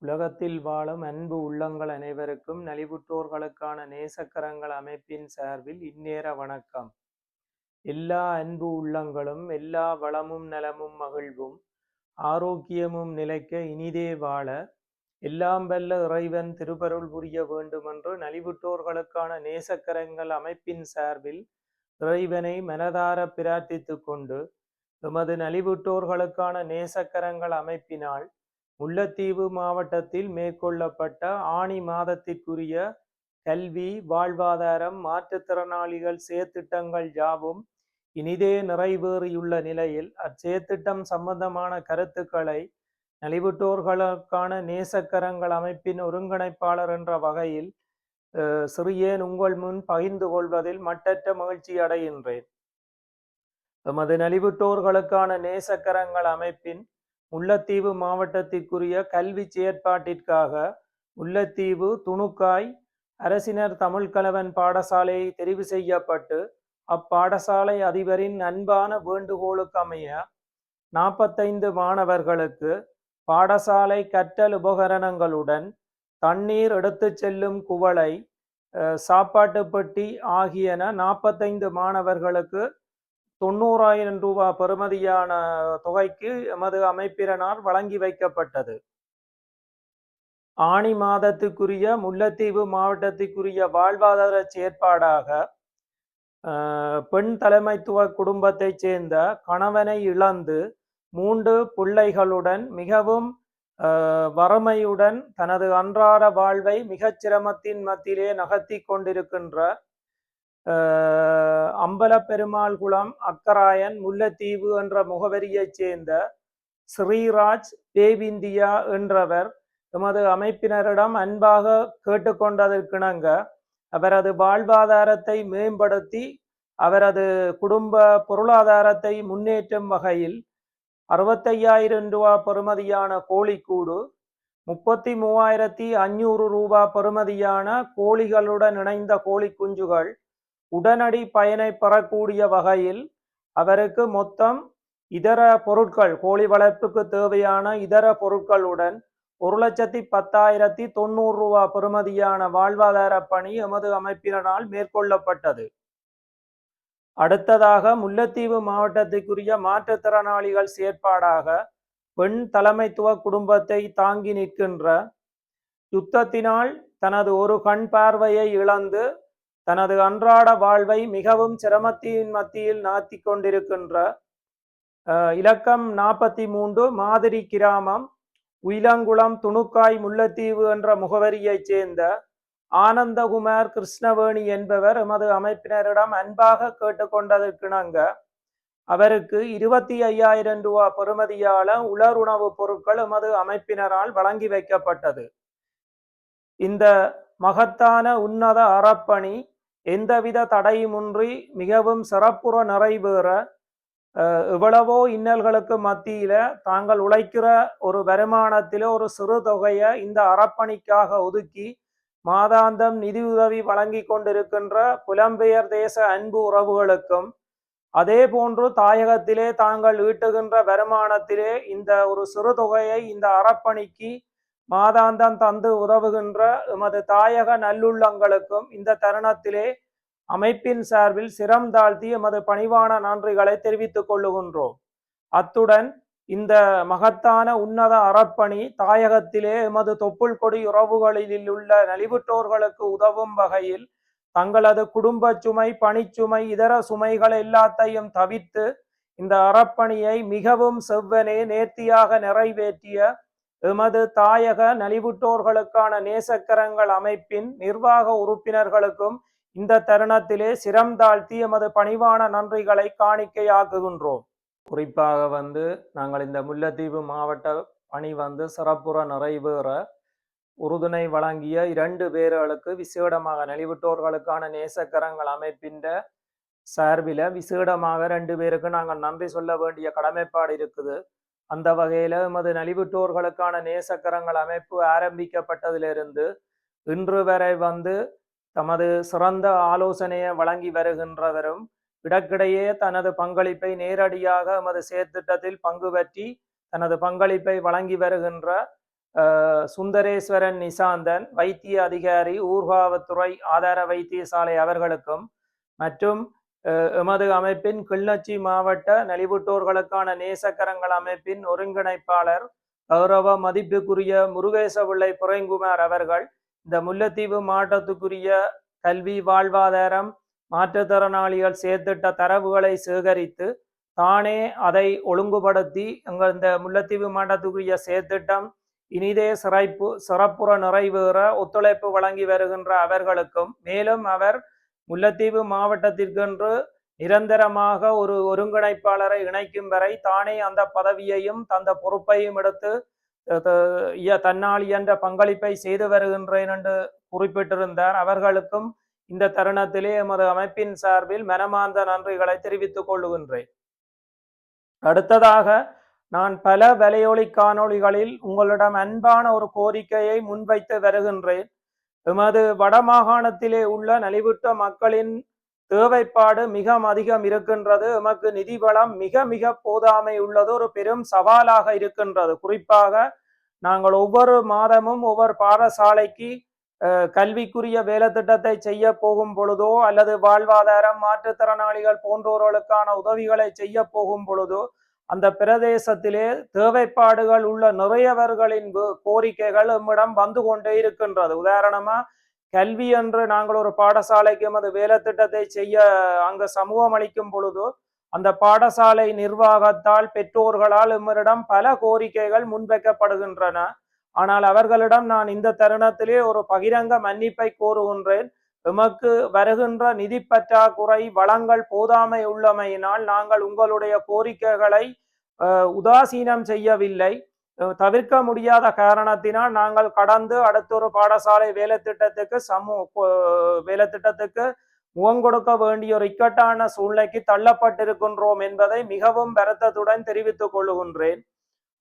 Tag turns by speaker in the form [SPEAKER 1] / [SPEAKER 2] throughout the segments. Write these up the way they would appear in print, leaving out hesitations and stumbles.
[SPEAKER 1] உலகத்தில் வாழும் அன்பு உள்ளங்கள் அனைவருக்கும் நலிவுற்றோர்களுக்கான நேசக்கரங்கள் அமைப்பின் சார்பில் இந்நேர வணக்கம். எல்லா அன்பு உள்ளங்களும் எல்லா வளமும் நலமும் மகிழ்வும் ஆரோக்கியமும் நிலைக்க இனிதே வாழ எல்லாம் வல்ல இறைவன் திருப்பருள் புரிய வேண்டுமென்று நலிவுற்றோர்களுக்கான நேசக்கரங்கள் அமைப்பின் சார்பில் இறைவனை மனதார பிரார்த்தித்துக் கொண்டு எமது நலிவுற்றோர்களுக்கான நேசக்கரங்கள் அமைப்பினால் முல்லைத்தீவு மாவட்டத்தில் மேற்கொள்ளப்பட்ட ஆணி மாதத்திற்குரிய கல்வி, வாழ்வாதாரம், மாற்றுத்திறனாளிகள் செயற்திட்டங்கள் யாவும் இனிதே நிறைவேறியுள்ள நிலையில் அச்செயற்திட்டம் சம்பந்தமான கருத்துக்களை நலிவுற்றோர்களுக்கான நேசக்கரங்கள் அமைப்பின் ஒருங்கிணைப்பாளர் என்ற வகையில் சிறியேன் உங்கள் முன் பகிர்ந்து கொள்வதில் மட்டற்ற மகிழ்ச்சி அடைகின்றேன். எமது நலிவுற்றோர்களுக்கான நேசக்கரங்கள் அமைப்பின் முல்லைத்தீவு மாவட்டத்திற்குரிய கல்வி செயற்பாட்டிற்காக முல்லைத்தீவு துணுக்காய் அரசினர் தமிழ்கலவன் பாடசாலை தெரிவு செய்யப்பட்டு அப்பாடசாலை அதிபரின் அன்பான வேண்டுகோளுக்கமைய 45 மாணவர்களுக்கு பாடசாலை கற்றல் உபகரணங்களுடன் தண்ணீர் எடுத்துச் செல்லும் குவளை, சாப்பாட்டு பெட்டி ஆகியன 45 மாணவர்களுக்கு 90,000 ரூபாய் பெறுமதியான தொகைக்கு எமது அமைப்பினரால் வழங்கி வைக்கப்பட்டது. ஆணி மாதத்துக்குரிய முல்லைத்தீவு மாவட்டத்திற்குரிய வாழ்வாதார செயற்பாடாக பெண் தலைமைத்துவ குடும்பத்தைச் சேர்ந்த கணவனை இழந்து 3 பிள்ளைகளுடன் மிகவும் வறுமையுடன் தனது அன்றாட வாழ்வை மிகச் சிரமத்தின் மத்தியிலே நகர்த்தி கொண்டிருக்கின்ற அம்பலப்பெருமாள் குளம் அக்கராயன் முல்லைத்தீவு என்ற முகவரியைச் சேர்ந்த ஸ்ரீராஜ் தேவிந்தியா என்றவர் எமது அமைப்பினரிடம் அன்பாக கேட்டுக்கொண்டதற்கிணங்க அவரது வாழ்வாதாரத்தை மேம்படுத்தி அவரது குடும்ப பொருளாதாரத்தை முன்னேற்றும் வகையில் 65,000 ரூபாய் பெறுமதியான கோழிக்கூடு, 33,500 ரூபாய் பெறுமதியான கோழிகளுடன் இணைந்த கோழி குஞ்சுகள் உடனடி பயனை பெறக்கூடிய வகையில் அவருக்கு மொத்தம் இதர பொருட்கள், கோழி வளர்ப்புக்கு தேவையான இதர பொருட்களுடன் 1,10,90 ரூபாய் பெறுமதியான வாழ்வாதார பணி எமது அமைப்பினரால் மேற்கொள்ளப்பட்டது. அடுத்ததாக முல்லைத்தீவு மாவட்டத்திற்குரிய மாற்றுத்திறனாளிகள் செயற்பாடாக பெண் தலைமைத்துவ குடும்பத்தை தாங்கி நிற்கின்ற, யுத்தத்தினால் தனது ஒரு கண் பார்வையை இழந்து தனது அன்றாட வாழ்வை மிகவும் சிரமத்தின் மத்தியில் நாத்தி கொண்டிருக்கின்ற இலக்கம் 43 மாதிரி கிராமம் உயிலங்குளம் துணுக்காய் முல்லைத்தீவு என்ற முகவரியைச் சேர்ந்த ஆனந்தகுமார் கிருஷ்ணவேணி என்பவர் எமது அமைப்பினரிடம் அன்பாக கேட்டுக்கொண்டதற்கிணங்க அவருக்கு 25,000 ரூபாய் பெறுமதியால உலருணவுப் பொருட்கள் எமது அமைப்பினரால் வழங்கி வைக்கப்பட்டது. இந்த மகத்தான உன்னத அறப்பணி எந்தவித தடையுமின்றி மிகவும் சிறப்புற நிறைவேற எவ்வளவோ இன்னல்களுக்கு மத்தியில தாங்கள் உழைக்கிற ஒரு வருமானத்தில ஒரு சிறு தொகையை இந்த அறப்பணிக்காக ஒதுக்கி மாதாந்தம் நிதியுதவி வழங்கி கொண்டிருக்கின்ற புலம்பெயர் தேச அன்பு உறவுகளுக்கும் அதே போன்று தாயகத்திலே தாங்கள் ஈட்டுகின்ற வருமானத்திலே இந்த ஒரு சிறு தொகையை இந்த அறப்பணிக்கு மாதாந்தம் தந்து உதவுகின்ற எமது தாயக நல்லுள்ளங்களுக்கும் இந்த தருணத்திலே அமைப்பின் சார்பில் சிரம் தாழ்த்தி எமது பணிவான நன்றிகளை தெரிவித்துக் கொள்ளுகின்றோம். அத்துடன் இந்த மகத்தான உன்னத அறப்பணி தாயகத்திலே எமது தொப்புள் கொடி உறவுகளில் உள்ள நலிவுற்றோர்களுக்கு உதவும் வகையில் தங்களது குடும்ப சுமை, பணிச்சுமை, இதர சுமைகள் எல்லாத்தையும் தவிர்த்து இந்த அறப்பணியை மிகவும் செவ்வனே நேர்த்தியாக நிறைவேற்றிய எமது தாயக நலிவுற்றோர்களுக்கான நேசக்கரங்கள் அமைப்பின் நிர்வாக உறுப்பினர்களுக்கும் இந்த தருணத்திலே சிரம் தாழ்த்தி எமது பணிவான நன்றிகளை காணிக்கையாக்குகின்றோம். குறிப்பாக நாங்கள் இந்த முல்லைத்தீவு மாவட்ட பணி சிறப்புற நிறைவேற உறுதுணை வழங்கிய 2 பேர்களுக்கு விசேடமாக நலிவுற்றோர்களுக்கான நேசக்கரங்கள் அமைப்பின் சார்பில விசேடமாக 2 பேருக்கு நாங்கள் நன்றி சொல்ல வேண்டிய கடமைப்பாடு இருக்குது. அந்த வகையில எமது நலிவுற்றோர்களுக்கான நேசக்கரங்கள் அமைப்பு ஆரம்பிக்கப்பட்டதிலிருந்து இன்று வரை தமது சிறந்த ஆலோசனையை வழங்கி வருகின்றவரும் இடக்கிடையே தனது பங்களிப்பை நேரடியாக எமது செயற்திட்டத்தில் பங்கு பற்றி தனது பங்களிப்பை வழங்கி வருகின்ற சுந்தரேஸ்வரன் நிசாந்தன் வைத்திய அதிகாரி ஊர்காவத்துறை ஆதார வைத்தியசாலை அவர்களுக்கும் மற்றும் எமது அமைப்பின் கிளிநொச்சி மாவட்ட நலிவுற்றோர்களுக்கான நேசக்கரங்கள் அமைப்பின் ஒருங்கிணைப்பாளர் கௌரவ மதிப்புக்குரிய முருகேச பிள்ளை புரைங்குமார் அவர்கள் இந்த முல்லைத்தீவு மாவட்டத்துக்குரிய கல்வி வாழ்வாதாரம் மாற்றுத்திறனாளிகள் செயற்திட்ட தரவுகளை சேகரித்து தானே அதை ஒழுங்குபடுத்தி எங்கள் இந்த முல்லைத்தீவு மாவட்டத்துக்குரிய செயற்திட்டம் இனிதே சிறப்புற நிறைவேற ஒத்துழைப்பு வழங்கி வருகின்ற அவர்களுக்கும் மேலும் அவர் முல்லைத்தீவு மாவட்டத்திற்கென்று நிரந்தரமாக ஒரு ஒருங்கிணைப்பாளரை இணைக்கும் வரை தானே அந்த பதவியையும் தந்த பொறுப்பையும் எடுத்து தன்னால் என்ற பங்களிப்பை செய்து வருகின்றேன் என்று குறிப்பிட்டிருந்தார். அவர்களுக்கும் இந்த தருணத்திலே எமது அமைப்பின் சார்பில் மனமார்ந்த நன்றிகளை தெரிவித்துக் கொள்ளுகின்றேன். அடுத்ததாக நான் பல வலையொலி காணொளிகளில் உங்களிடம் அன்பான ஒரு கோரிக்கையை முன்வைத்து வருகின்றேன். எமது வடமாகாணத்திலே உள்ள நலிவுற்ற மக்களின் தேவைப்பாடு மிக அதிகம் இருக்கின்றது. எமக்கு நிதி வளம் மிக மிக போதாமை உள்ளது, ஒரு பெரும் சவாலாக இருக்கின்றது. குறிப்பாக நாங்கள் ஒவ்வொரு மாதமும் ஒவ்வொரு பாடசாலைக்கு கல்விக்குரிய வேலை திட்டத்தை செய்ய போகும் பொழுதோ அல்லது வாழ்வாதாரம் மாற்றுத்திறனாளிகள் போன்றோர்களுக்கான உதவிகளை செய்ய போகும் பொழுதோ அந்த பிரதேசத்திலே தேவைப்பாடுகள் உள்ள நிறையவர்களின் கோரிக்கைகள் நம்மிடம் வந்து கொண்டே இருக்கின்றது. உதாரணமா கல்வி என்று நாங்கள் ஒரு பாடசாலைக்கு எமது வேலை திட்டத்தை செய்ய அங்கு சமூகம் அளிக்கும் பொழுது அந்த பாடசாலை நிர்வாகத்தால் பெற்றோர்களால் எம்மிடம் பல கோரிக்கைகள் முன்வைக்கப்படுகின்றன. ஆனால் அவர்களிடம் நான் இந்த தருணத்திலே ஒரு பகிரங்க மன்னிப்பை கோருகின்றேன். எமக்கு வருகின்ற நிதி பற்றாக்குறை வளங்கள் போதாமை உள்ளமையினால் நாங்கள் உங்களுடைய கோரிக்கைகளை உதாசீனம் செய்யவில்லை. தவிர்க்க முடியாத காரணத்தினால் நாங்கள் கடந்து அடுத்த ஒரு பாடசாலை வேலை திட்டத்துக்கு முகம் கொடுக்க வேண்டிய ஒரு இக்கட்டான சூழ்நிலைக்கு தள்ளப்பட்டிருக்கின்றோம் என்பதை மிகவும் வருத்தத்துடன் தெரிவித்துக் கொள்ளுகின்றேன்.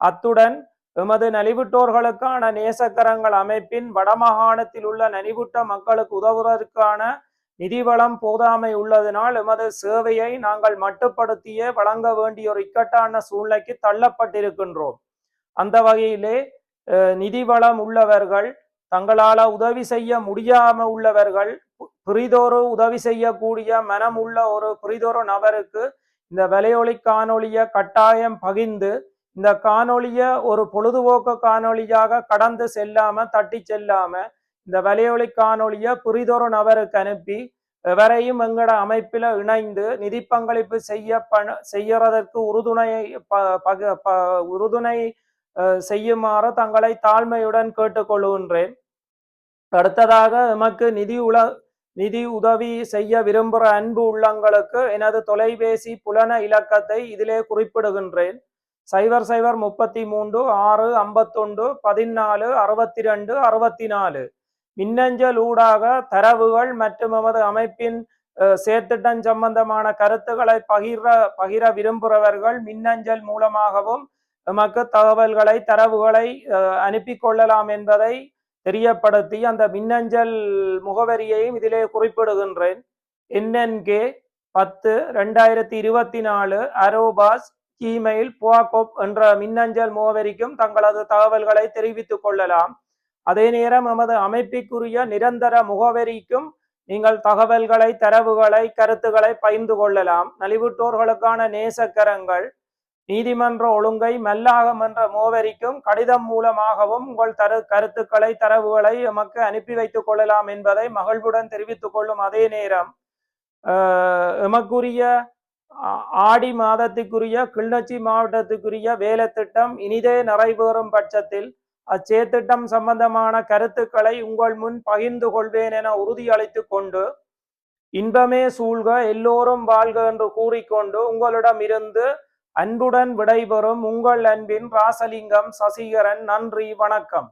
[SPEAKER 1] அத்துடன் எமது நலிவுற்றோர்களுக்கான நேசக்கரங்கள் அமைப்பின் வடமாகாணத்தில் உள்ள நலிவுற்ற மக்களுக்கு உதவுவதற்கான நிதி வளம் போதாமை உள்ளதனால் எமது சேவையை நாங்கள் மட்டுப்படுத்தியே வழங்க வேண்டிய ஒரு இக்கட்டான சூழ்நிலைக்கு தள்ளப்பட்டிருக்கின்றோம். அந்த வகையிலே நிதி வளம் உள்ளவர்கள், தங்களால் உதவி செய்ய முடியாம உள்ளவர்கள், பிரிதொரு உதவி செய்யக்கூடிய மனம் உள்ள ஒரு பிரிதொரு நபருக்கு இந்த வலையொலி காணொலிய கட்டாயம் பகிர்ந்து இந்த காணொலிய ஒரு பொழுதுபோக்கு காணொலியாக கடந்து செல்லாம தட்டி செல்லாம இந்த வலையொலி காணொலிய புரிதொரு நபருக்கு அனுப்பி எவரையும் எங்கட அமைப்பில இணைந்து நிதி பங்களிப்பு செய்யறதற்கு உறுதுணை செய்யுமாறு தங்களை தாழ்மையுடன் கேட்டுக்கொள்கின்றேன். அடுத்ததாக எமக்கு நிதி உதவி செய்ய விரும்புகிற அன்பு உள்ளங்களுக்கு எனது தொலைபேசி புலன இலக்கத்தை இதிலே குறிப்பிடுகின்றேன். 0033 651 14 62 64. மின்னஞ்சல் ஊடாக தரவுகள் மற்றும் எமது அமைப்பின் செயற்திட்டம் சம்பந்தமான கருத்துக்களை பகிர விரும்புகிறவர்கள் மின்னஞ்சல் மூலமாகவும் எமக்கு தரவுகளை அனுப்பி கொள்ளலாம் என்பதை தெரியப்படுத்தி அந்த மின்னஞ்சல் முகவரியையும் இதிலே குறிப்பிடுகின்றேன். NNK 10-2024 @gmail.com என்ற மின்னஞ்சல் முகவரிக்கும் தங்களது தகவல்களை தெரிவித்துக் கொள்ளலாம். அதே நேரம் எமது அமைப்பிற்குரிய நிரந்தர முகவரிக்கும் நீங்கள் தகவல்களை தரவுகளை கருத்துக்களை பகிர்ந்து கொள்ளலாம். நலிவுற்றோர்களுக்கான நேசக்கரங்கள் நீதிமன்ற ஒழுங்கை மல்லாகம் என்ற முகவரிக்கும் கடிதம் மூலமாகவும் உங்கள் கருத்துக்களை தரவுகளை எமக்கு அனுப்பி வைத்துக் கொள்ளலாம் என்பதை மகிழ்வுடன் தெரிவித்துக் கொள்ளும். அதே நேரம் எமக்குரிய ஆடி மாதத்துக்குரிய கிளிநொச்சி மாவட்டத்துக்குரிய வேலை திட்டம் இனிதே நிறைவேறும் பட்சத்தில் அச்சேத்திட்டம் சம்பந்தமான கருத்துக்களை உங்கள் முன் பகிர்ந்து கொள்வேன் என உறுதியளித்து கொண்டு இன்பமே சூழ்க எல்லோரும் வாழ்க என்று கூறிக்கொண்டு உங்களிடம் இருந்து அன்புடன் விடைபெறும் உங்கள் அன்பின் ராசலிங்கம் சசிகரன். நன்றி, வணக்கம்.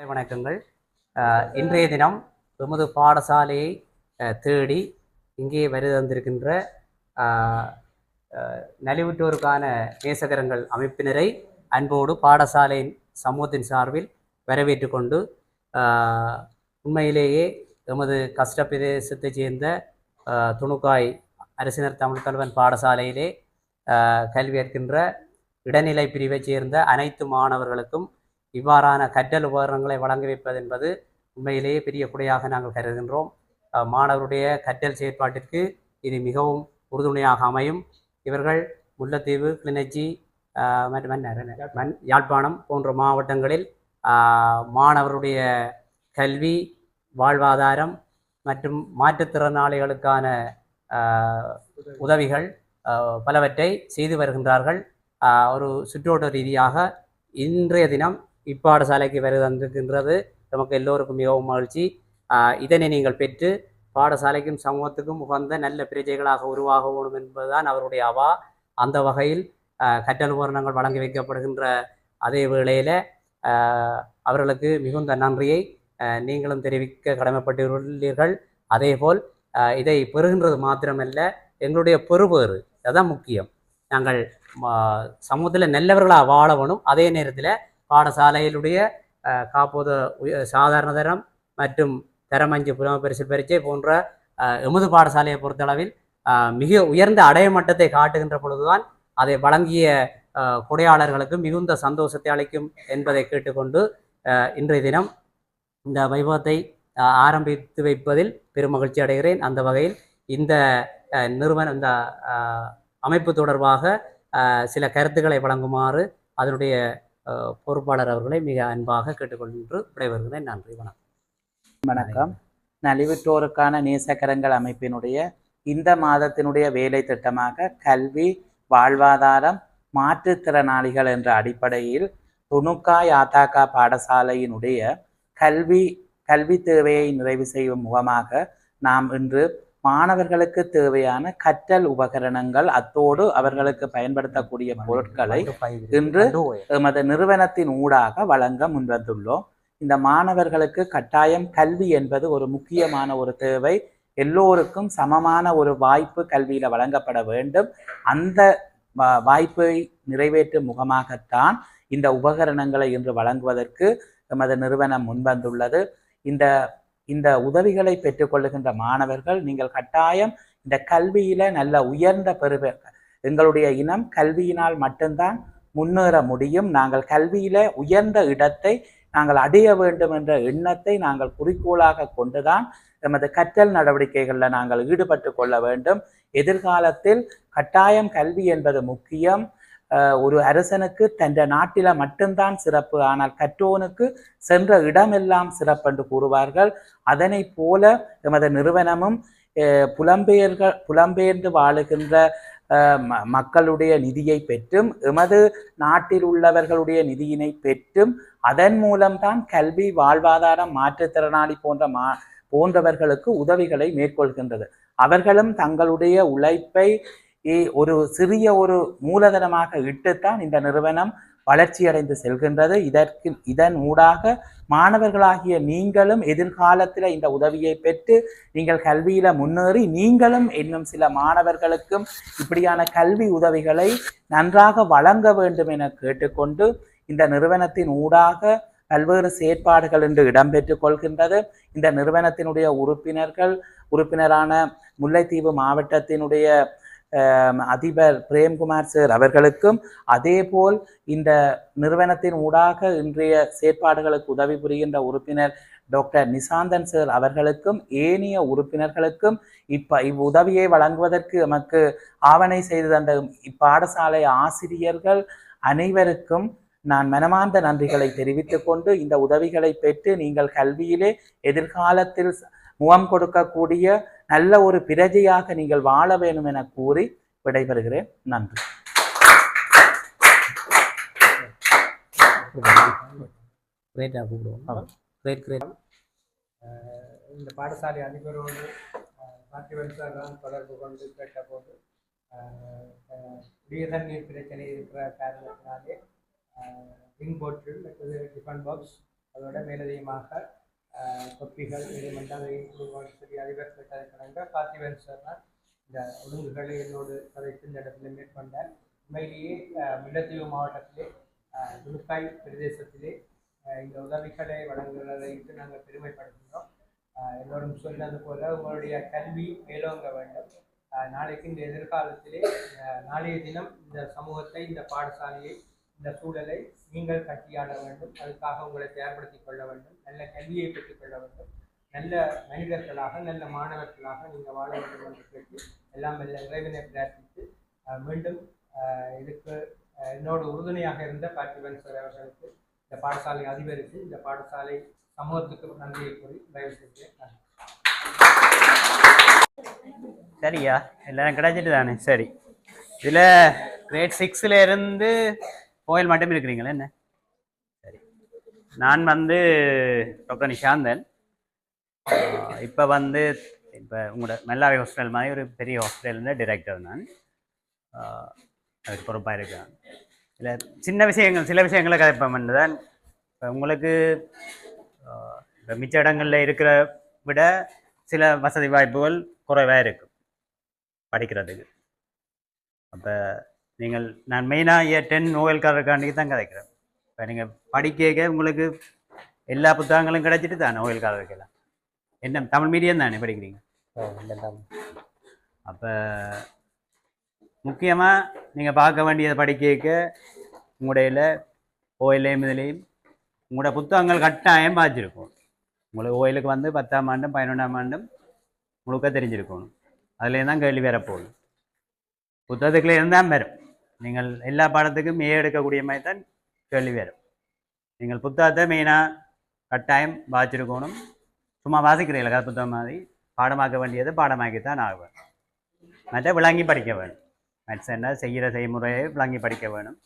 [SPEAKER 2] வணக்கங்கள். இன்றைய தினம் எமது பாடசாலையை தேடி இங்கே வருகின்ற நலிவுற்றோருக்கான நேசகரங்கள் அமைப்பினரை அன்போடு பாடசாலையின் சமூகத்தின் சார்பில் வரவேற்று கொண்டு உண்மையிலேயே எமது கஷ்ட பிரதேசத்தைச் சேர்ந்த துணுக்காய் அரசினர் தமிழ் கல்வன் பாடசாலையிலே கல்வி கற்கின்ற இடைநிலை பிரிவைச் சேர்ந்த அனைத்து மாணவர்களுக்கும் இவ்வாறான கற்றல் உபகரணங்களை வழங்க வைப்பது என்பது உண்மையிலேயே பெரிய குறையாக நாங்கள் கருதுகின்றோம். மாணவருடைய கற்றல் செயற்பாட்டிற்கு இது மிகவும் உறுதுணையாக அமையும். இவர்கள் முல்லைத்தீவு, கிளிநொச்சி மற்றும் யாழ்ப்பாணம் போன்ற மாவட்டங்களில் மாணவருடைய கல்வி, வாழ்வாதாரம் மற்றும் மாற்றுத்திறனாளிகளுக்கான உதவிகள் பலவற்றை செய்து வருகின்றார்கள். ஒரு சுற்றோட்ட ரீதியாக இன்றைய தினம் இப்பாடசாலைக்கு வருகின்றது நமக்கு எல்லோருக்கும் மிகவும் மகிழ்ச்சி. இதனை நீங்கள் பெற்று பாடசாலைக்கும் சமூகத்துக்கும் உகந்த நல்ல பிரஜைகளாக உருவாக வேண்டும் என்பதுதான் அவருடைய அவா. அந்த வகையில் கற்றல் உபகரணங்கள் வழங்கி வைக்கப்படுகின்ற அதே வேளையில் அவர்களுக்கு மிகுந்த நன்றியை நீங்களும் தெரிவிக்க கடமைப்பட்டுள்ளீர்கள். அதேபோல் இதை பெறுகின்றது மாத்திரமல்ல, எங்களுடைய பெறுபேறு அதுதான் முக்கியம். நாங்கள் சமூகத்தில் நல்லவர்களாக வாழ வேணும். அதே நேரத்தில் பாடசாலையிலுடைய காப்போது சாதாரண தரம் மற்றும் தரமஞ்சு புலமை பரிசு பரீட்சை போன்ற எமது பாடசாலையை பொறுத்தளவில் மிக உயர்ந்த அடைய மட்டத்தை காட்டுகின்ற பொழுதுதான் அதை வழங்கிய கொடையாளர்களுக்கு மிகுந்த சந்தோஷத்தை அளிக்கும் என்பதை கேட்டுக்கொண்டு இன்றைய தினம் இந்த வைபவத்தை ஆரம்பித்து வைப்பதில் பெரும் மகிழ்ச்சி அடைகிறேன். அந்த வகையில் இந்த நிறுவனம், இந்த அமைப்பு தொடர்பாக சில கருத்துக்களை வழங்குமாறு அதனுடைய பொறுப்பாளர் அவர்களை மிக அன்பாக கேட்டுக்கொண்டு விடைபெறுகிறேன். நன்றி, வணக்கம்.
[SPEAKER 3] வணக்கம். நலிவுற்றோருக்கான நேசக்கரங்கள் அமைப்பினுடைய இந்த மாதத்தினுடைய வேலை திட்டமாக கல்வி, வாழ்வாதாரம், மாற்றுத்திறனாளிகள் என்ற அடிப்படையில் துணுக்காய் ஆத்தாக்கா பாடசாலையினுடைய கல்வி தேவையை நிறைவு செய்யும் முகமாக நாம் இன்று மாணவர்களுக்கு தேவையான கற்றல் உபகரணங்கள், அத்தோடு அவர்களுக்கு பயன்படுத்தக்கூடிய பொருட்களை இன்று எமது நிறுவனத்தின் ஊடாக வழங்க முன்வந்துள்ளோம். இந்த மாணவர்களுக்கு கட்டாயம் கல்வி என்பது ஒரு முக்கியமான ஒரு தேவை. எல்லோருக்கும் சமமான ஒரு வாய்ப்பு கல்வியில வழங்கப்பட வேண்டும். அந்த வாய்ப்பை நிறைவேற்றும் முகமாகத்தான் இந்த உபகரணங்களை இன்று வழங்குவதற்கு எமது நிறுவனம் முன்வந்துள்ளது. இந்த உதவிகளை பெற்றுக்கொள்ளுகின்ற மாணவர்கள் நீங்கள் கட்டாயம் இந்த கல்வியில நல்ல உயர்ந்த எங்களுடைய இனம் கல்வியினால் மட்டும்தான் முன்னேற முடியும். நாங்கள் கல்வியில உயர்ந்த இடத்தை நாங்கள் அடைய வேண்டும் என்ற எண்ணத்தை நாங்கள் குறிக்கோளாக கொண்டுதான் எமது கற்றல் நடவடிக்கைகளில் நாங்கள் ஈடுபட்டு கொள்ள வேண்டும். எதிர்காலத்தில் கட்டாயம் கல்வி என்பது முக்கியம். ஒரு அரசனுக்கு தன் நாட்டில மட்டும்தான் சிறப்பு, ஆனால் கற்றோனுக்கு சென்ற இடமெல்லாம் சிறப்பு என்று கூறுவார்கள். அதனை போல எமது நிறுவனமும் புலம்பெயர்ந்து வாழுகின்ற மக்களுடைய நிதியை பெற்றும் எமது நாட்டில் உள்ளவர்களுடைய நிதியினை பெற்றும் அதன் மூலம்தான் கல்வி, வாழ்வாதாரம், மாற்றுத்திறனாளி போன்றவர்களுக்கு உதவிகளை மேற்கொள்கின்றது. அவர்களும் தங்களுடைய உழைப்பை ஒரு சிறிய ஒரு மூலதனமாக இட்டுத்தான் இந்த நிறுவனம் வளர்ச்சியடைந்து செல்கின்றது. இதன் ஊடாக மாணவர்களாகிய நீங்களும் எதிர்காலத்தில் இந்த உதவியை பெற்று நீங்கள் கல்வியில முன்னேறி நீங்களும் இன்னும் சில மாணவர்களுக்கும் இப்படியான கல்வி உதவிகளை நன்றாக வழங்க வேண்டும் என கேட்டுக்கொண்டு இந்த நிறுவனத்தின் ஊடாக பல்வேறு செயற்பாடுகள் இன்று இடம்பெற்றுக் கொள்கின்றது. இந்த நிறுவனத்தினுடைய உறுப்பினரான முல்லைத்தீவு மாவட்டத்தினுடைய அதிபர் பிரேம்குமார் சார் அவர்களுக்கும், அதேபோல் இந்த நிறுவனத்தின் ஊடாக இன்றைய செயற்பாடுகளுக்கு உதவி புரிகின்ற உறுப்பினர் டாக்டர் நிசாந்தன் சார் அவர்களுக்கும் ஏனைய உறுப்பினர்களுக்கும் இவ்வுதவியை வழங்குவதற்கு எமக்கு ஆவணை செய்து தந்த இப்பாடசாலை ஆசிரியர்கள் அனைவருக்கும் நான் மனமார்ந்த நன்றிகளை தெரிவித்துக் கொண்டு இந்த உதவிகளை பெற்று நீங்கள் கல்வியிலே எதிர்காலத்தில் முகம் கொடுக்கக்கூடிய நல்ல ஒரு பிரஜையாக நீங்கள் வாழ வேண்டும் என கூறி விடைபெறுகிறேன். நன்றி.
[SPEAKER 4] இந்த பாடசாலை அதிபரோடு தொடர்பு கொண்டு கேட்டபோது உயர் நீர் பிரச்சனை இருக்கிற காரணத்தினாலே ரிங் போட்டில் டிஃபன் பாக்ஸ் அதோட மேலதிகமாக தொப்பிகள் சரி அதிபர் கேட்டதற்கிணங்க பார்த்திபன் சார் தான் இந்த ஒழுங்குகளை என்னோடு கதைத்து இந்த இடத்துல மேற்கொண்டார். உண்மையிலேயே முல்லைத்தீவு மாவட்டத்திலே துணுக்காய் பிரதேசத்திலே இந்த உதவிகளை வழங்குவதை நாங்கள் பெருமைப்படுத்துகிறோம். எல்லோரும் சொன்னது போல உங்களுடைய கல்வி மேலோங்க வேண்டும். நாளைக்கு இந்த எதிர்காலத்திலே நாளைய தினம் இந்த சமூகத்தை, இந்த பாடசாலையை, இந்த சூழலை நீங்கள் கட்டியாட வேண்டும். அதுக்காக உங்களை தயார்படுத்திக் கொள்ள வேண்டும். நல்ல கல்வியை பெற்றுக்கொள்ள வேண்டும். நல்ல மனிதர்களாக, நல்ல மாணவர்களாக நீங்கள் வாழ வேண்டும் என்று கேட்டு எல்லாம் நல்ல இறைவனை பிரார்த்தித்து மீண்டும் இதுக்கு என்னோட உறுதுணையாக இருந்த பார்த்திபன் சார் அவர்களுக்கு, இந்த பாடசாலை அதிபருக்கு, இந்த பாடசாலை சமூகத்துக்கு நன்றியை கூறி தயவு செய்கிறேன்.
[SPEAKER 5] சரியா எல்லாம் கிடைச்சிட்டு தானே? சரி, இதில் கிரேட் 6ல் இருந்து கோயில் மட்டும் இருக்கிறீங்களா என்ன? சரி, நான் டாக்டர் நிஷாந்தன். இப்போ உங்களோட மெல்லாரி ஹாஸ்பிட்டல் மாதிரி ஒரு பெரிய ஹாஸ்பிட்டல் டிரெக்டர். நான் அதுக்கு பொறுப்பாக இருக்கேன். இல்லை சில விஷயங்களை கதைப்பேன் தான். இப்போ உங்களுக்கு இப்போ மிச்ச இடங்களில் இருக்கிற விட சில வசதி வாய்ப்புகள் குறைவாக இருக்கும் படிக்கிறதுக்கு. அப்போ நான் மெயினாக இயர் 10 ஓயல்காரருக்காண்டி தான் கதைக்கிறேன். இப்போ நீங்கள் படிக்க உங்களுக்கு எல்லா புத்தகங்களும் கிடைச்சிட்டு தானே ஓயல்காரருக்கெல்லாம்? என்ன தமிழ் மீடியம் தானே படிக்கிறீங்க? அப்போ முக்கியமாக நீங்கள் பார்க்க வேண்டியதை படிக்க உங்களுடைய ஓயிலையும் இதுலேயும் உங்களோட புத்தகங்கள் கட்டாயம் பாய்ச்சிருக்கும். உங்களுக்கு ஓயிலுக்கு 10ஆம் ஆண்டும் 11ஆம் ஆண்டும் முழுக்க தெரிஞ்சிருக்கணும். அதுலேயும் தான் கேள்வி வரப்போகுது. புத்தகத்துக்குள்ளே இருந்தால் வரும். நீங்கள் எல்லா பாடத்துக்கும் எடுக்கக்கூடிய மாதிரி தான் கேள்வி வரும். நீங்கள் புத்தகத்தை மெயினாக கட்டாயம் வாசிச்சிருக்கணும். சும்மா வாசிக்கிறீங்களா கதை புத்தகம் மாதிரி? பாடமாக்க வேண்டியதை பாடமாக்கித்தான் ஆகும். மற்ற விளங்கி படிக்க வேணும். மேட்ஸ் என்ன செய்கிற செய்முறையை விளங்கி படிக்க வேணும்.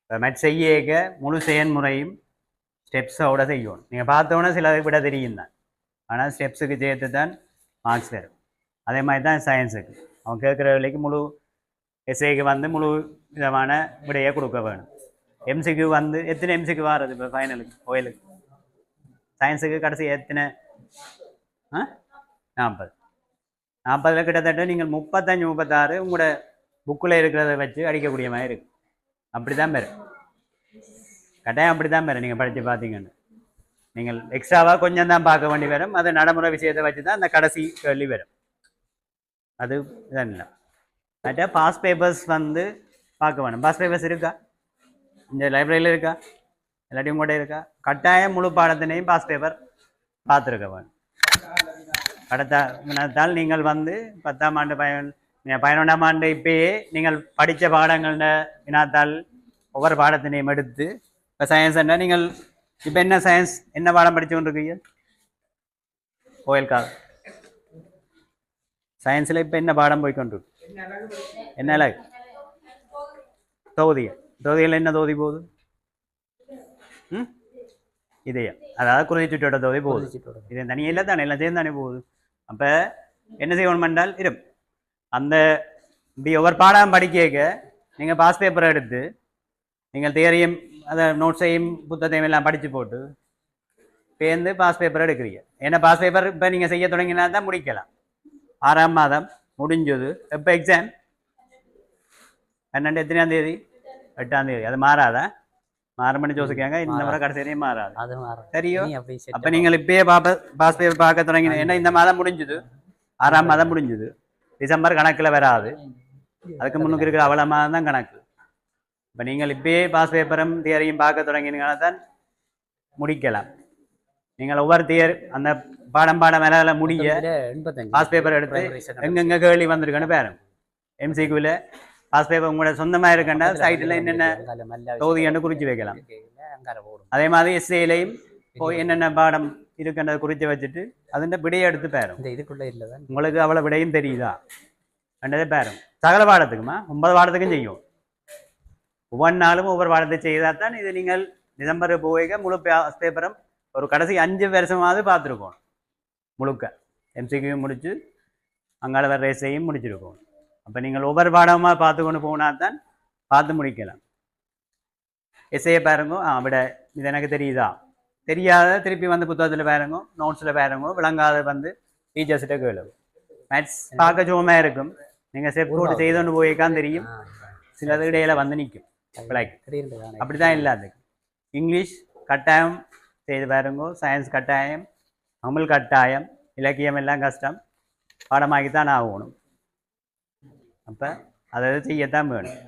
[SPEAKER 5] இப்போ மேட்ஸ் செய்ய முழு செயன்முறையும் ஸ்டெப்ஸோட செய்யணும். நீங்கள் பார்த்தோன்னே சில விட தெரியும் தான், ஆனால் ஸ்டெப்ஸுக்கு சேர்த்து தான் மார்க்ஸ் வரும். அதே மாதிரி தான் சயின்ஸுக்கு அவன் கேட்குற வேலைக்கு முழு எஸ்ஏக்கு முழு விதமான விடையை கொடுக்க வேணும். எம்சிக்கு எத்தனை எம்சிக்கு வாரது இப்போ ஃபைனலுக்கு ஓயலுக்கு? சயின்ஸுக்கு கடைசி எத்தனை? 40. 40 கிட்டத்தட்ட நீங்கள் 35 36 உங்களோட புக்கில் இருக்கிறத வச்சு அடிக்கக்கூடிய மாதிரி இருக்குது. அப்படி தான் வரும், கட்டாயம் அப்படி தான் வரும். நீங்கள் படித்து பார்த்தீங்கன்னு நீங்கள் எக்ஸ்ட்ராவாக கொஞ்சம் தான் பார்க்க வேண்டி வரும். அது நடைமுறை விஷயத்தை வச்சு தான் அந்த கடைசி கேள்வி வரும். அது இதான் இல்லை. மற்ற பாஸ் பேப்பர்ஸ் பார்க்க வேணும். பாஸ் பேப்பர்ஸ் இருக்கா இந்த லைப்ரரியில்? இருக்கா? எல்லாத்தையும் கூட இருக்கா? கட்டாயம் முழு பாடத்தினையும் பாஸ் பேப்பர் பார்த்துருக்க வேணும். அடுத்தால் நீங்கள் 10ஆம் ஆண்டு 11ஆம் ஆண்டு இப்பயே நீங்கள் படித்த பாடங்கள வினாத்தால் ஒவ்வொரு பாடத்தினையும் எடுத்து, இப்போ சயின்ஸ் என்ன நீங்கள் இப்போ என்ன சயின்ஸ் என்ன பாடம் படித்து கொண்டிருக்கீங்க? கோயில்கால் சயின்ஸில் இப்போ என்ன பாடம் போய்கொண்டிருக்கு? என்ன அழகு? தொகுதிகள் என்ன தொகுதி போகுது? இதயம், அதாவது குருதி சுற்றோட தொகுதி போகுது. இது தனியாக இல்லை தானே, எல்லாம் சேர்ந்து தானே போகுது. அப்போ என்ன செய்யணும் என்றால் அந்த இப்படி ஒவ்வொரு பாடம் படிக்க நீங்கள் பாஸ் பேப்பரை எடுத்து நீங்கள் தியரியும் அதை நோட்ஸையும் புத்தகத்தையும் எல்லாம் படித்து போட்டு பேர்ந்து பாஸ் பேப்பர் எடுக்கிறீங்க. ஏன்னா பாஸ் பேப்பர் இப்போ நீங்கள் செய்ய தொடங்கினா தான் முடிக்கலாம். 6ஆம் மாதம் முடிஞ்சது. எப்போ எக்ஸாம்? 12 எத்தனாம் தேதி? 8ஆம் தேதி. அது மாறாதா? மாறமணி யோசிக்காங்க. இந்த முறை கடைசியும் மாறாது. சரியோ? அப்போ நீங்கள் இப்பயே பாஸ் பேப்பர் பார்க்க தொடங்கின. ஏன்னா இந்த மாதம் முடிஞ்சுது, 6ஆம் மாதம் முடிஞ்சுது. டிசம்பர் கணக்கில் வராது, அதுக்கு முன்னுக்கு இருக்கிற அவ்வளோ மாதம் தான் கணக்கு. இப்போ நீங்கள் இப்பயே பாஸ் பேப்பரும் தியரியும் பார்க்க தொடங்கினீங்கன்னா தான் முடிக்கலாம். நீங்கள் ஒவ்வொரு தியர் அந்த பாடம் மேலே முடிய பாஸ் பேப்பர் எடுத்து எங்கெங்கே கேள்வி வந்திருக்குன்னு பாருங்க. எம்சிக்யூவில் பாஸ் பேப்பர் உங்களோட சொந்தமாக இருக்கண்டா சைட்டில் என்னென்ன தொகுதின்னு குறித்து வைக்கலாம். அதே மாதிரி எஸ்ஏலையும் போய் என்னென்ன பாடம் இருக்குன்றதை குறித்து வச்சுட்டு அதுன்ற விடையை எடுத்து பாரும். உங்களுக்கு அவ்வளோ விடையும் தெரியுதா என்றதை பாரும். சகல பாடத்துக்குமா 9 பாடத்துக்கும் செய்யும். ஒவ்வொரு நாளும் ஒவ்வொரு பாடத்தை செய்தால் தான் இது நீங்கள் டிசம்பர் போக முழு பேப்பரும் ஒரு கடைசி 5 வருஷமாவது பார்த்துருக்கோம். முழுக்க எம்சிக்யூ முடிச்சு அங்காள வர ரேஸையும் முடிச்சிருக்கோம். அப்போ நீங்கள் ஒவ்வொரு பாடமாக பார்த்து கொண்டு போனால் தான் பார்த்து முடிக்கலாம். எஸ்ஐயை பாருங்க, விட இது எனக்கு தெரியுதா தெரியாத திருப்பி வந்து புத்தகத்தில் பாருங்க, நோட்ஸில் பாருங்க, விளங்காத வந்து டீச்சர்ஸ்கிட்ட கேளு. மேத்ஸ் பார்க்க சுகமாக இருக்கும், நீங்கள் ஸ்டெப் போட்டு செய்தோண்டு போய்க்கான் தெரியும், சிலது இடையில வந்து நிற்கும் பிள்ளைக்கு. அப்படி தான் இல்லாது. இங்கிலீஷ் கட்டாயம் செய்து பாருங்க, சயின்ஸ் கட்டாயம், தமிழ் கட்டாயம், இலக்கியம் எல்லாம் கஷ்டம், பாடமாக்கித்தான் ஆகணும். அப்போ அதை செய்யத்தான் வேணும்.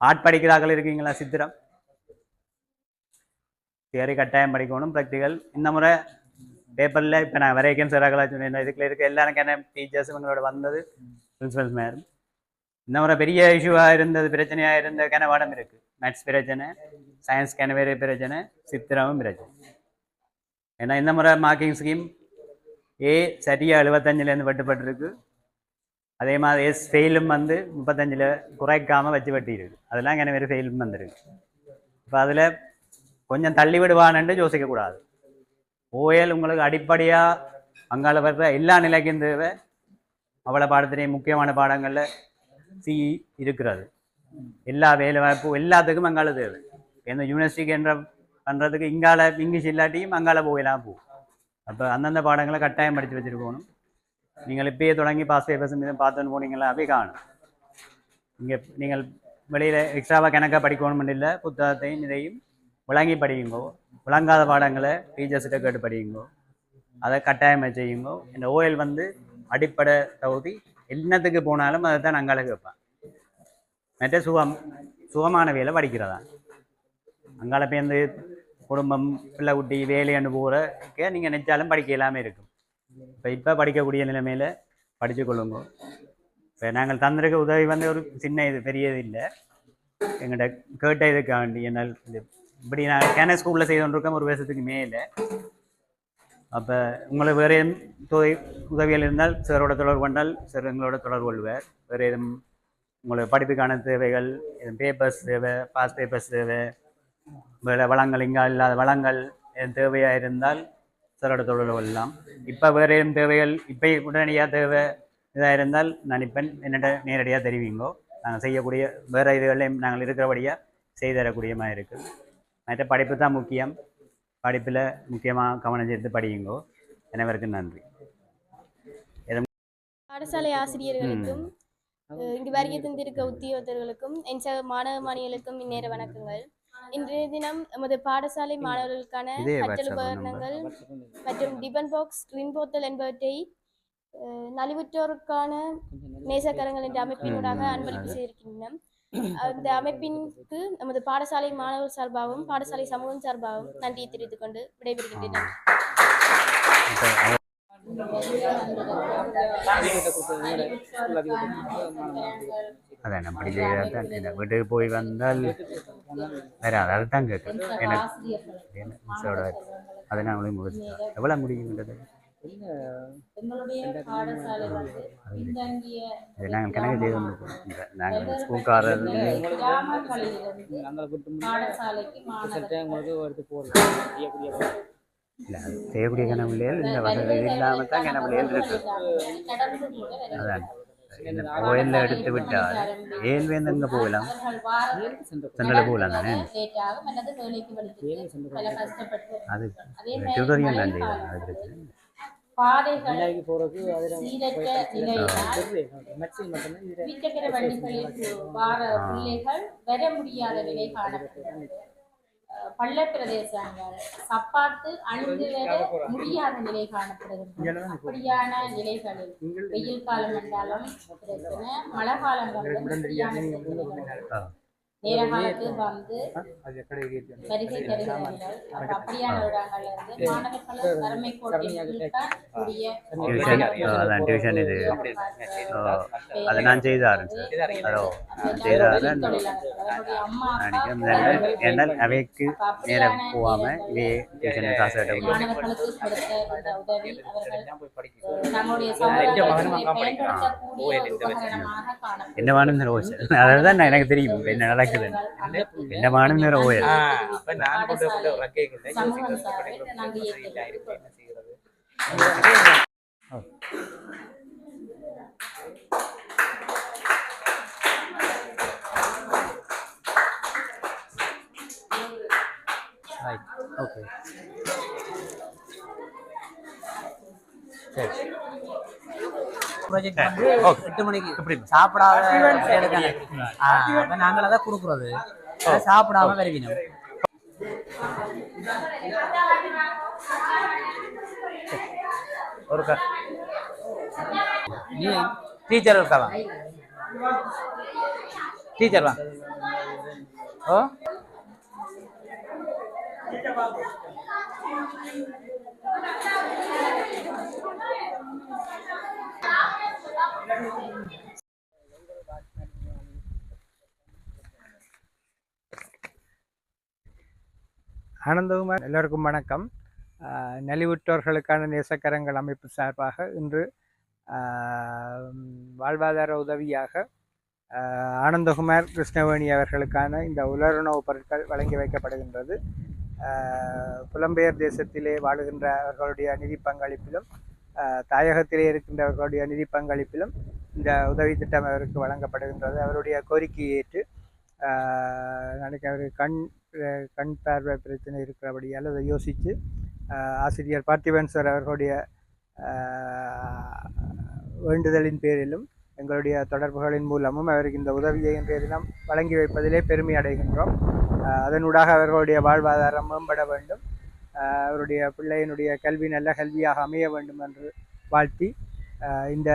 [SPEAKER 5] ஆர்ட் படிக்கிறார்கள் இருக்கீங்களா? சித்திரம் தியரி கட்டாயம் படிக்கணும், ப்ராக்டிக்கல். இந்த முறை பேப்பரில் இப்போ நான் வரைக்கும் சிறாக்களா சொன்னேன், இதுக்குள்ள இருக்க எல்லாருக்கான டீச்சர்ஸ் இவங்களோட வந்தது பிரின்சிபல்ஸ் மேலும். இந்த முறை பெரிய இஷ்யூவாக இருந்தது, பிரச்சனையாக இருந்த கனவாடம் இருக்குது. மேத்ஸ் பிரச்சனை, சயின்ஸ் கனவேறு பிரச்சனை, சித்திரமும் பிரச்சனை. ஏன்னா இந்த முறை மார்க்கிங் ஸ்கீம் ஏ சரியாக 75லேருந்து வெட்டுப்பட்டுருக்கு, அதே மாதிரி எஸ் ஃபெயிலும் வந்து 35 குறைக்காமல் வச்சு வெட்டியிருக்கு. அதெல்லாம் கனவேறு ஃபெயிலும் வந்துருக்கு. இப்போ அதில் கொஞ்சம் தள்ளி விடுவானுட்டு யோசிக்கக்கூடாது. ஓஎல் உங்களுக்கு அடிப்படையாக அங்கால வர்ற எல்லா நிலைக்கும் தேவை. அவ்வளோ பாடத்திலேயே முக்கியமான பாடங்களில் சி இருக்கிறது. எல்லா வேலை வாய்ப்பு எல்லாத்துக்கும் அங்கால தேவை. எந்த யூனிவர்சிட்டிக்கு என்ற பண்ணுறதுக்கு இங்கால இங்கிலீஷ் இல்லாட்டியும் அங்கால போகலாம் போகும். அப்போ அந்தந்த பாடங்களை கட்டாயம் படித்து வச்சுருக்கணும். நீங்கள் இப்பயே தொடங்கி பாஸ் பேப்பர்ஸ் மீது பார்த்துன்னு போனீங்களா அப்படியே காணும். இங்கே நீங்கள் வெளியில் எக்ஸ்ட்ராவாக கணக்காக படிக்கணும்னு இல்லை, புத்தகத்தையும் இதையும் விளங்கி படியுங்கோ. விளங்காத பாடங்களை டீச்சர்ஸ்கிட்ட கேட்டு படியுங்கோ, அதை கட்டாயமாக செய்யுங்கோ. இந்த ஓஎல் வந்து அடிப்படை தகுதி, என்னத்துக்கு போனாலும் அதை தான் அங்கால கேட்பேன். மற்ற சுகமான வேலை படிக்கிறதா. அங்கால பேருந்து குடும்பம் பிள்ளை குட்டி வேலைன்னு போகிறக்க நீங்கள் நினைச்சாலும் படிக்க எல்லாமே இருக்கும். இப்போ படிக்கக்கூடிய நிலைமையில் படித்து கொள்ளுங்க. இப்போ நாங்கள் தந்திருக்க உதவி வந்து ஒரு சின்ன இது பெரியது இல்லை, எங்கள்கிட்ட கேட்ட இதுக்காண்டி என்னால் இப்படி நான் கேன ஸ்கூலில் செய்து கொண்டிருக்கேன் 1 வருஷத்துக்கு மேலே. அப்போ உங்களுக்கு வேறு உதவிகள் இருந்தால் சாரோட தொடர்பு கொண்டால் சார் எங்களோட தொடர்பு கொள்வார். வேறு எதுவும் உங்களுக்கு படிப்புக்கான தேவைகள், எதுவும் பேப்பர்ஸ் தேவை, பாஸ் பேப்பர்ஸ் தேவை, வேறு வளங்கள் இங்கே இல்லாத வளங்கள் எதுவும் தேவையாக இருந்தால் சாரோட தொடர்பு கொள்ளலாம். இப்போ வேறு எதுவும் தேவைகள் இப்போ உடனடியாக தேவை இதாக இருந்தால் நான் இப்போ என்னட்ட நேரடியாக தெரிவிங்கோ. நாங்கள் செய்யக்கூடிய வேறு இதுகளையும் நாங்கள் இருக்கிறபடியாக செய்து தரக்கூடியமாக இருக்குது. மற்ற படிப்பு தான் முக்கியம். படிப்பில் முக்கியமாக கவனம் செலுத்தி படியுங்கோ. அனைவருக்கும் நன்றி.
[SPEAKER 6] பாடசாலை ஆசிரியர்களுக்கும் இங்கு வருகை தந்திருக்க உத்தியோகத்தர்களுக்கும் என் சக மாணவ மாணவிகளுக்கும் இந்நேர வணக்கங்கள். இன்றைய தினம் நமது பாடசாலை மாணவர்களுக்கான கற்றல் உபகரணங்கள் மற்றும் டிபன் பாக்ஸ், ஸ்கிரீன் போத்தல் என்பவற்றை நலிவுற்றோருக்கான நேசக்கரங்கள் என்ற அமைப்பினூடாக அன்பளிப்பு செய்திருக்கின்றன. அந்த அமைப்பிற்கு நமது பாடசாலை மாணவர் சார்பாகவும் பாடசாலை சமூகம் சார்பாகவும் நன்றியை தெரிவித்துக் கொண்டு விடைபெறுகின்றனர்.
[SPEAKER 5] அதான் அப்படி செய்தால் இந்த வீட்டுக்கு போய் வந்தால் வேறு அதை தான் கேட்கும். எனக்கு அதை நான் அவளையும் முடிச்சு எவ்வளோ முடியுங்கிறது நாங்கள் கணக்கு செய்து கொண்டிருக்கோம். நாங்கள் ஸ்கூல்காரர் இல்லை அது செய்யக்கூடிய கனவுலையில் இந்த வசதி இல்லாமல் தான் கனவுலையில் இருக்கு. அதான் கோயிலில் எடுத்து விட்டால் ஏழ்வேந்து எங்கே போகலாம், சென்ட்ரல் போகலாம் தானே. அது டியூட்டோரியல் தான் செய்யலாம். அது பிரச்சனை
[SPEAKER 6] பள்ள பிரதேசங்கள் சப்பாத்து அணிந்து வர முடியாத நிலை காணப்படுகிறது. அப்படியான நிலைகளில் வெயில் காலம் என்றாலும் பிரச்சனை, மழை காலங்களில் நேர காலத்துக்கு வந்து வருகை தருகிறார்கள். அப்படியான இடங்கள்ல இருந்து மாணவர்கள் திறமை
[SPEAKER 5] டியூஷன் இது அதை நான் செய்தாரு എന്നാൽ അവയ്ക്ക് നേരെ പോവാമ ഇവയെ ട്യൂഷന് ക്ലാസ് എന്റെ മാനം നിറ ഓയിൽ അത് തന്നെ എനിക്ക് தெரியும் என்ன நடக்குது എന്റെ മാനം നിറ ഓയിൽ
[SPEAKER 2] ரைட் ஓகே சரி ப்ராஜெக்ட் வந்து 8 மணிக்கு இப்படி சாப்பிடாத அப்போ நாங்கள் அதை கொடுக்குறது சாப்பிடாம வருவினோம்
[SPEAKER 3] ஒரு நீ டீச்சர் இருக்கலாம் டீச்சர் வாங்க ஓ
[SPEAKER 4] ஆனந்தகுமார், எல்லோருக்கும் வணக்கம். நலிவுற்றோர்களுக்கான நேசக்கரங்கள் அமைப்பு சார்பாக இன்று வாழ்வாதார உதவியாக ஆனந்தகுமார் கிருஷ்ணவேணி அவர்களுக்கான இந்த உலருணவுப் பொருட்கள் வழங்கி வைக்கப்படுகின்றது. புலம்பெயர் தேசத்திலே வாழுகின்ற அவர்களுடைய நிதி பங்களிப்பிலும் தாயகத்திலே இருக்கின்றவர்களுடைய நிதி பங்களிப்பிலும் இந்த உதவி திட்டம் அவருக்கு வழங்கப்படுகின்றது. அவருடைய கோரிக்கையை ஏற்று நாளைக்கு அவர் கண் பார்வை பிரச்சனை இருக்கிறபடியால் அதை யோசித்து ஆசிரியர் பார்த்திபன் சார் அவர்களுடைய வேண்டுதலின் பேரிலும் எங்களுடைய தொடர்புகளின் மூலமும் அவருக்கு இந்த உதவியை இன்றைய தினம் வழங்கி வைப்பதிலே பெருமை அடைகின்றோம். அதனூடாக அவர்களுடைய வாழ்வாதாரம் மேம்பட வேண்டும், அவருடைய பிள்ளையினுடைய கல்வி நல்ல கல்வியாக அமைய வேண்டும் என்று வாழ்த்தி இந்த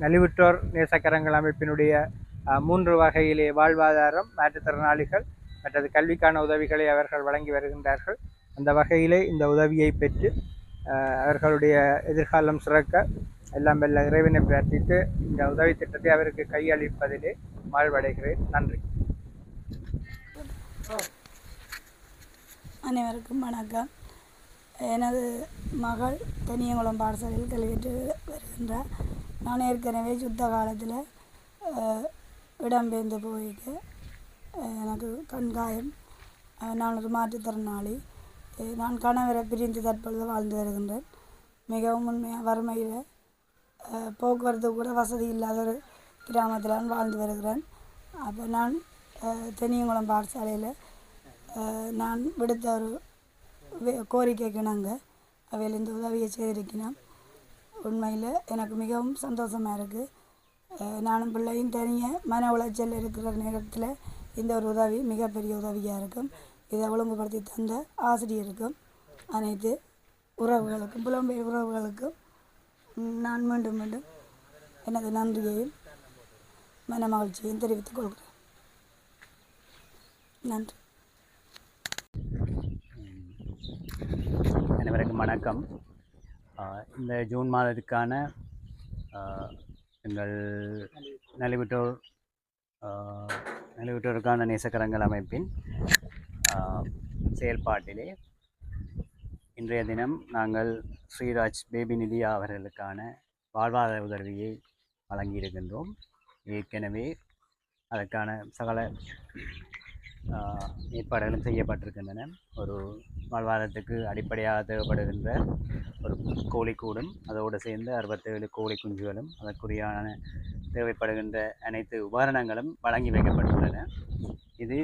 [SPEAKER 4] நலிவுற்றோர் நேசக்கரங்கள் அமைப்பினுடைய 3 வகையிலே வாழ்வாதாரம், மாற்றுத்திறனாளிகள் மற்றது கல்விக்கான உதவிகளை அவர்கள் வழங்கி வருகின்றார்கள். அந்த வகையிலே இந்த உதவியை பெற்று அவர்களுடைய எதிர்காலம் சிறக்க எல்லாம் வல்ல இறைவனை பிரார்த்தித்து இந்த உதவி திட்டத்தை அவருக்கு கையளிப்பதிலே வாழ்வடைகிறேன். நன்றி.
[SPEAKER 7] அனைவருக்கும் வணக்கம். எனது மகள் தெனியங்குளம் பாடசாலையில் கல்வியற்று வருகின்றார். நான் ஏற்கனவே யுத்த காலத்தில் இடம்பெயர்ந்து போயிட்டு எனக்கு கண்காயம், நான் ஒரு மாற்றுத்திறனாளி. நான் கணவரை பிரிந்து தற்பொழுது வாழ்ந்து வருகின்றேன். மிகவும் உண்மையாக வறுமையில் போக்குவரத்து கூட வசதி இல்லாத ஒரு கிராமத்தில் நான் வாழ்ந்து வருகிறேன். அப்போ நான் தெனியங்குளம் பாடசாலையில் நான் விடுத்த ஒரு கோரிக்கைக்கு நாங்கள் அவையில் இந்த உதவியை செய்திருக்கிறோம். உண்மையில் எனக்கு மிகவும் சந்தோஷமாக இருக்குது. நானும் பிள்ளையும் தனியாக மன உளைச்சல் இருக்கிற நேரத்தில் இந்த ஒரு உதவி மிகப்பெரிய உதவியாக இருக்கும். இதை ஒழுங்குபடுத்தி தந்த ஆசிரியருக்கும் அனைத்து உறவுகளுக்கும் புலம்பெயர் உறவுகளுக்கும் நான் மீண்டும் மீண்டும் எனது நன்றியையும் மன மகிழ்ச்சியையும் தெரிவித்துக் கொள்கிறேன். நன்றி.
[SPEAKER 5] அனைவருக்கும் வணக்கம். இந்த ஜூன் மாதத்துக்கான எங்கள் நலிவுற்றோருக்கான நேசக்கரங்கள் அமைப்பின் செயல்பாட்டிலே இன்றைய தினம் நாங்கள் ஸ்ரீராஜ் பேபி நிதியா அவர்களுக்கான வாழ்வாதார உதவியை வழங்கியிருக்கின்றோம். ஏற்கனவே அதற்கான சகல ஏற்பாடுகளும் செய்யப்பட்டிருக்கின்றன. ஒரு வாழ்வாதாரத்துக்கு அடிப்படையாக தேவைப்படுகின்ற ஒரு கோழிக்கூடும் அதோடு சேர்ந்து 67 கோழி குஞ்சுகளும் அதற்குரியான தேவைப்படுகின்ற அனைத்து உபகரணங்களும் வழங்கி வைக்கப்பட்டுள்ளன. இது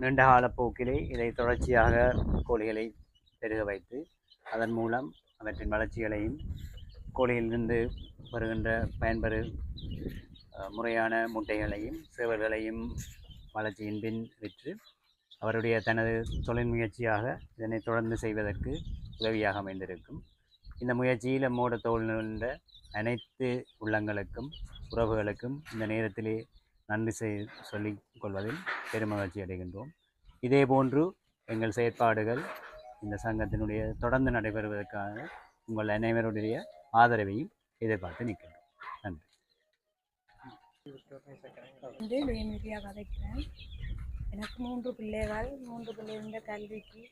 [SPEAKER 5] நீண்டகால போக்கிலே இதை தொடர்ச்சியாக கோழிகளை பெருக வைத்து அதன் மூலம் அவற்றின் வளர்ச்சிகளையும் கோழியிலிருந்து வருகின்ற பயன்பெறு முறையான முட்டைகளையும் சேவல்களையும் வளர்ச்சியின் பின் விற்று அவருடைய தனது தொழில் முயற்சியாக இதனை தொடர்ந்து செய்வதற்கு உதவியாக அமைந்திருக்கும். இந்த முயற்சியில் நம்மோட தோல்நின்ற அனைத்து உள்ளங்களுக்கும் உறவுகளுக்கும் இந்த நேரத்திலே நன்றி சொல்லிக் கொள்வதில் பெருமகிழ்ச்சி அடைகின்றோம். இதேபோன்று எங்கள் செயற்பாடுகள் இந்த சங்கத்தினுடைய தொடர்ந்து நடைபெறுவதற்காக உங்கள் அனைவருடைய ஆதரவையும் எதிர்பார்த்து நிற்கின்றோம். நன்றி.
[SPEAKER 7] கதைக்கிறேன். எனக்கு 3 பிள்ளைகள். 3 பிள்ளைகள கல்விக்கு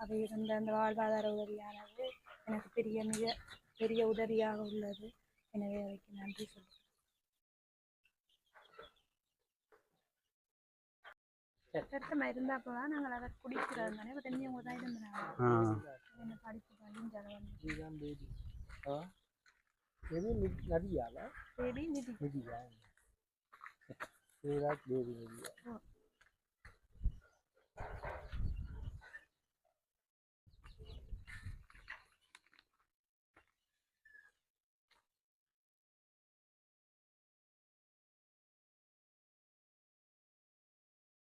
[SPEAKER 7] அவை இருந்த அந்த வாழ்வாதார உதவியானது எனக்கு மிக பெரிய உதவியாக உள்ளது. எனவே அதுக்கு நன்றி சொல்கிறேன். இருந்தா அப்போதான் நாங்கள் அதை குடிக்கிறது தானே. இப்போ தெரிஞ்சவங்க தான் இருந்தாங்க. என்ன படிப்பு
[SPEAKER 4] நதியால
[SPEAKER 7] பேபி நிதி
[SPEAKER 4] நிதியா